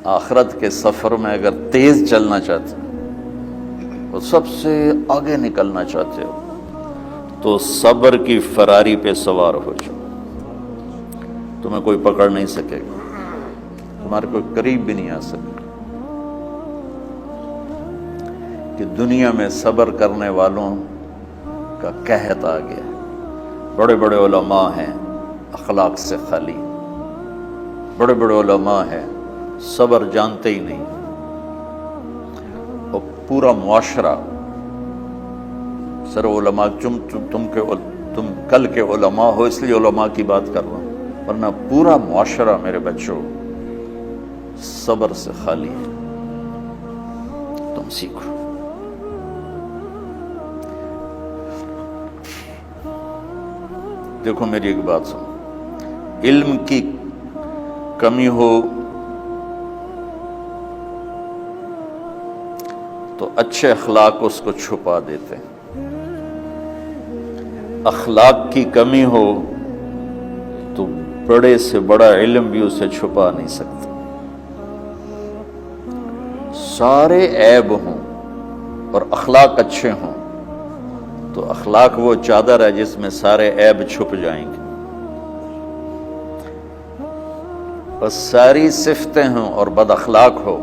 آخرت کے سفر میں اگر تیز چلنا چاہتے ہو، سب سے آگے نکلنا چاہتے ہو، تو صبر کی فراری پہ سوار ہو جاؤ. تمہیں کوئی پکڑ نہیں سکے گا، تمہارے کوئی قریب بھی نہیں آ سکے گا. کہ دنیا میں صبر کرنے والوں کا قحط آ گیا. بڑے بڑے علماء ہیں اخلاق سے خالی، بڑے بڑے علماء ہیں صبر جانتے ہی نہیں، اور پورا معاشرہ سر علماء تم کل کے علماء ہو اس لیے علماء کی بات کر رہا ہوں، ورنہ پورا معاشرہ میرے بچوں صبر سے خالی ہے. تم سیکھو. دیکھو میری ایک بات سنو، علم کی کمی ہو تو اچھے اخلاق اس کو چھپا دیتے ہیں، اخلاق کی کمی ہو تو بڑے سے بڑا علم بھی اسے چھپا نہیں سکتا. سارے عیب ہوں اور اخلاق اچھے ہوں تو اخلاق وہ چادر ہے جس میں سارے عیب چھپ جائیں گے. بس ساری صفتیں ہوں اور بد اخلاق ہو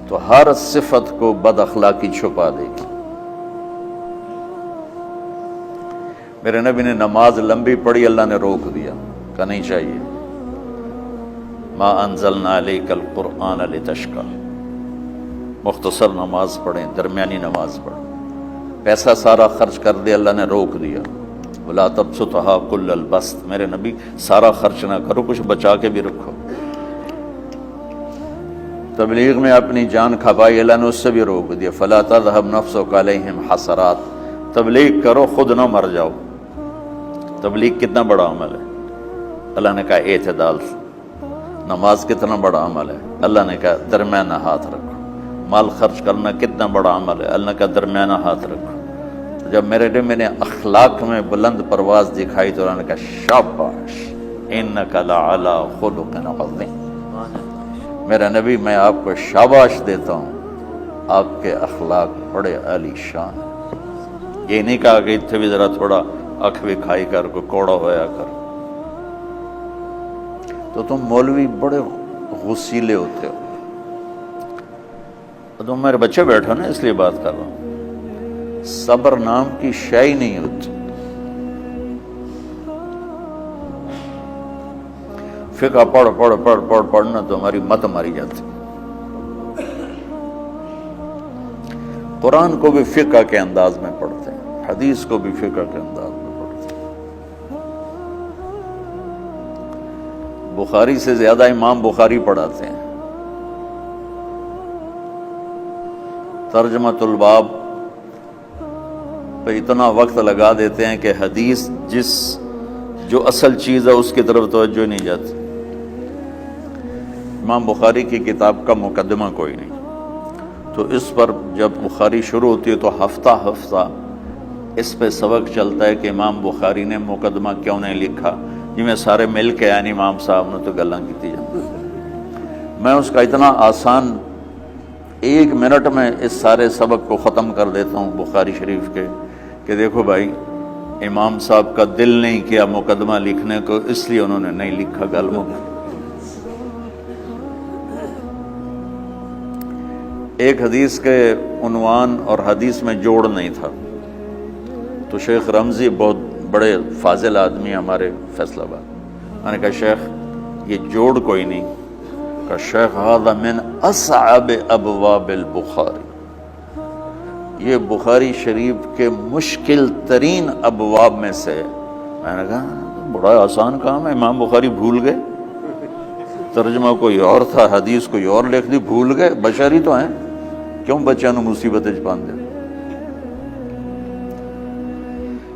تو ہر صفت کو بد اخلاقی چھپا دے گی. میرے نبی نے نماز لمبی پڑھی، اللہ نے روک دیا، کہا نہیں چاہیے. ما انزلنا علیک القرآن لتشقی، مختصر نماز پڑھیں، درمیانی نماز پڑھیں. پیسہ سارا خرچ کر دے، اللہ نے روک دیا. ولا تبسطها کل البسط، میرے نبی سارا خرچ نہ کرو، کچھ بچا کے بھی رکھو. تبلیغ میں اپنی جان کھپائی، اللہ نے اس سے بھی روک دیا. فلا تذهب نفسك علیہم حسرات، تبلیغ کرو خود نہ مر جاؤ. تبلیغ کتنا بڑا عمل ہے، اللہ نے کہا اعتدال سے. نماز کتنا بڑا عمل ہے، اللہ نے کہا درمیانہ ہاتھ رکھو. مال خرچ کرنا کتنا بڑا عمل ہے، اللہ نے کہا درمیانہ ہاتھ رکھو. جب میرے لیے میں نے اخلاق میں بلند پرواز دکھائی تو اللہ نے کہا شاباش انک لعلی خلق عظیم. میرا نبی میں آپ کو شاباش دیتا ہوں، آپ کے اخلاق بڑے عالی شان. یہ نہیں کہا کہ اتنے بھی ذرا تھوڑا اکھ بھی کھائی کر، کوئی کوڑا ہویا کر. تو تم مولوی بڑے غسیلے ہوتے ہو. تم میرے بچے بیٹھو نا، اس لیے بات کر رہا ہوں. صبر نام کی شے ہی نہیں ہوتی. فقہ پڑھنا تو ہماری مت ماری جاتی. قرآن کو بھی فقہ کے انداز میں پڑھتے ہیں، حدیث کو بھی فقہ کے انداز میں پڑھتے ہیں. بخاری سے زیادہ امام بخاری پڑھاتے ہیں. ترجمۃ الباب پہ اتنا وقت لگا دیتے ہیں کہ حدیث جو اصل چیز ہے اس کی طرف توجہ نہیں جاتی. امام بخاری کی کتاب کا مقدمہ کوئی نہیں، تو اس پر جب بخاری شروع ہوتی ہے تو ہفتہ ہفتہ اس پہ سبق چلتا ہے کہ امام بخاری نے مقدمہ کیوں نہیں لکھا. جی میں سارے مل کے یعنی امام صاحب نے تو گلاں کی جاتی. میں اس کا اتنا آسان 1 منٹ میں اس سارے سبق کو ختم کر دیتا ہوں بخاری شریف کے، کہ دیکھو بھائی امام صاحب کا دل نہیں کیا مقدمہ لکھنے کو، اس لیے انہوں نے نہیں لکھا. گلوں ایک حدیث کے عنوان اور حدیث میں جوڑ نہیں تھا، تو شیخ رمزی بہت بڑے فاضل آدمی ہمارے فیصل آباد، میں نے کہا شیخ یہ جوڑ کوئی نہیں. کہ شیخ ھذا من اصعب ابواب البخاری، یہ بخاری شریف کے مشکل ترین ابواب میں سے. میں نے کہا بڑا آسان کام ہے، امام بخاری بھول گئے، ترجمہ کوئی اور تھا، حدیث کوئی اور لکھ دی، بھول گئے. بشری تو ہیں، کیوں بچوں نے مصیبت پان دے.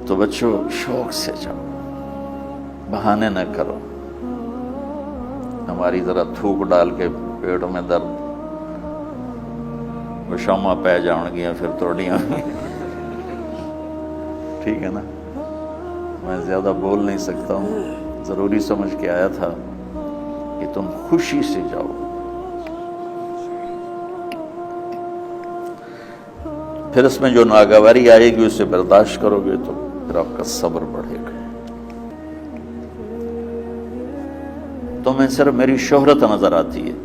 تو بچوں شوق سے جاؤ، بہانے نہ کرو. ہماری ذرا تھوک ڈال کے پیٹ میں درد، وہ شامہ پہ جان گیا پھر توڑیاں. ٹھیک ہے نا، میں زیادہ بول نہیں سکتا ہوں، ضروری سمجھ کے آیا تھا کہ تم خوشی سے جاؤ. پھر اس میں جو ناگواری آئے گی اسے برداشت کرو گے تو پھر آپ کا صبر بڑھے گا. تمہیں صرف میری شہرت نظر آتی ہے.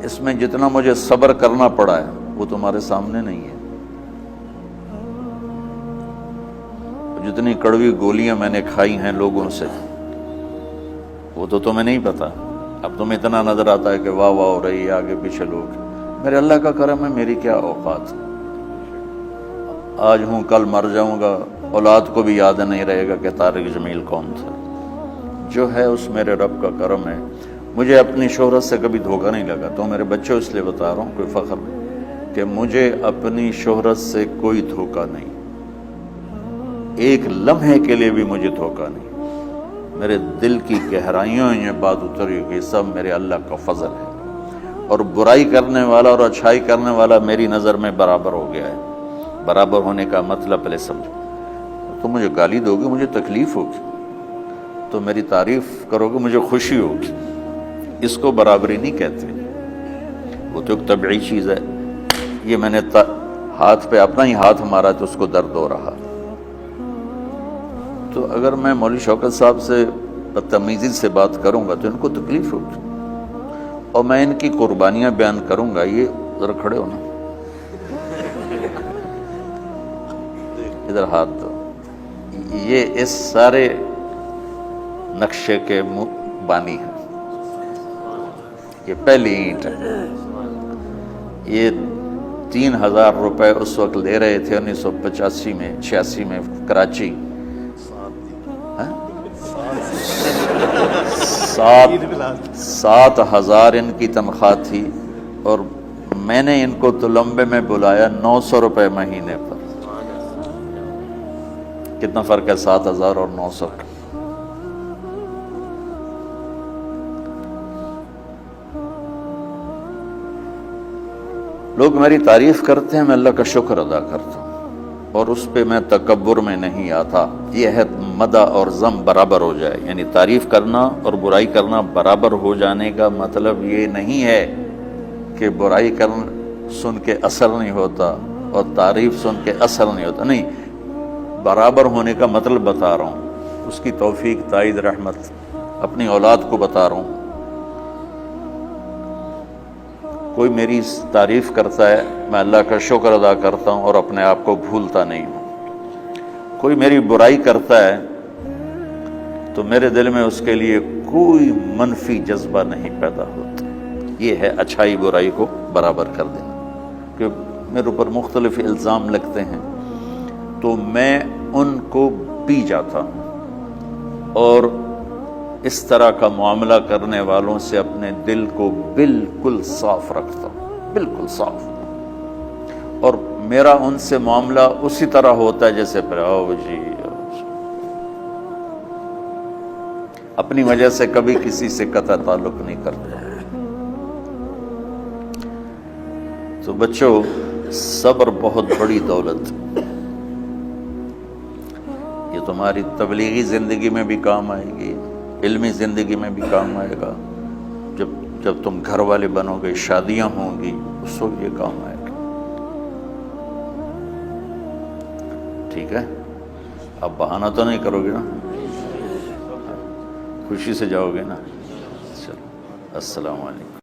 اس میں جتنا مجھے صبر کرنا پڑا ہے وہ تمہارے سامنے نہیں ہے. جتنی کڑوی گولیاں میں نے کھائی ہیں لوگوں سے وہ تو تمہیں نہیں پتا. اب تمہیں اتنا نظر آتا ہے کہ واہ واہ ہو رہی ہے آگے پیچھے لوگ. میرے اللہ کا کرم ہے، میری کیا اوقات. آج ہوں کل مر جاؤں گا، اولاد کو بھی یاد نہیں رہے گا کہ طارق جمیل کون تھا. جو ہے اس میرے رب کا کرم ہے. مجھے اپنی شہرت سے کبھی دھوکہ نہیں لگا. تو میرے بچوں اس لیے بتا رہا ہوں، کوئی فخر نہیں، کہ مجھے اپنی شہرت سے کوئی دھوکہ نہیں. ایک لمحے کے لیے بھی مجھے دھوکہ نہیں. میرے دل کی گہرائیوں یہ بات اتری کہ سب میرے اللہ کا فضل ہے. اور برائی کرنے والا اور اچھائی کرنے والا میری نظر میں برابر ہو گیا ہے. برابر ہونے کا مطلب پہلے سمجھو. تم مجھے گالی دو گے مجھے تکلیف ہوگی، تو میری تعریف کرو گے مجھے خوشی ہوگی. اس کو برابری نہیں کہتے، وہ تو ایک طبعی چیز ہے. یہ میں نے ہاتھ پہ اپنا ہی ہاتھ مارا تو اس کو درد ہو رہا. تو اگر میں مولوی شوکت صاحب سے بدتمیزی سے بات کروں گا تو ان کو تکلیف ہوگی، اور میں ان کی قربانیاں بیان کروں گا. یہ ذرا کھڑے ہونا، ادھر ہاتھ دو. یہ اس سارے نقشے کے بانی ہیں. یہ پہلی اینٹ ہے. یہ 3000 روپے اس وقت لے رہے تھے 1985 میں 86 میں کراچی. 7,000 ان کی تنخواہ تھی، اور میں نے ان کو تلمبے میں بلایا 900 روپے مہینے پر. کتنا فرق ہے 7,000 اور 900 کا؟ لوگ میری تعریف کرتے ہیں، میں اللہ کا شکر ادا کرتا ہوں، اور اس پہ میں تکبر میں نہیں آتا. یہ ہے مدح اور ذم برابر ہو جائے. یعنی تعریف کرنا اور برائی کرنا برابر ہو جانے کا مطلب یہ نہیں ہے کہ برائی سن کے اثر نہیں ہوتا اور تعریف سن کے اثر نہیں ہوتا. نہیں، برابر ہونے کا مطلب بتا رہا ہوں. اس کی توفیق، تائید، رحمت اپنی اولاد کو بتا رہا ہوں. کوئی میری تعریف کرتا ہے میں اللہ کا شکر ادا کرتا ہوں اور اپنے آپ کو بھولتا نہیں ہوں. کوئی میری برائی کرتا ہے تو میرے دل میں اس کے لیے کوئی منفی جذبہ نہیں پیدا ہوتا. یہ ہے اچھائی برائی کو برابر کر دینا. کہ میرے اوپر مختلف الزام لگتے ہیں تو میں ان کو پی جاتا ہوں، اور اس طرح کا معاملہ کرنے والوں سے اپنے دل کو بالکل صاف رکھتا ہوں، بالکل صاف. اور میرا ان سے معاملہ اسی طرح ہوتا ہے جیسے پھر آؤ جی، اپنی وجہ سے کبھی کسی سے قطع تعلق نہیں کرتا. تو بچوں، صبر بہت بڑی دولت. یہ تمہاری تبلیغی زندگی میں بھی کام آئے گی، علمی زندگی میں بھی کام آئے گا. جب تم گھر والے بنو گے، شادیاں ہوں گی، اس وقت یہ کام آئے گا. ٹھیک ہے؟ اب بہانہ تو نہیں کرو گے نا؟ خوشی سے جاؤ گے نا؟ چلو، السلام علیکم.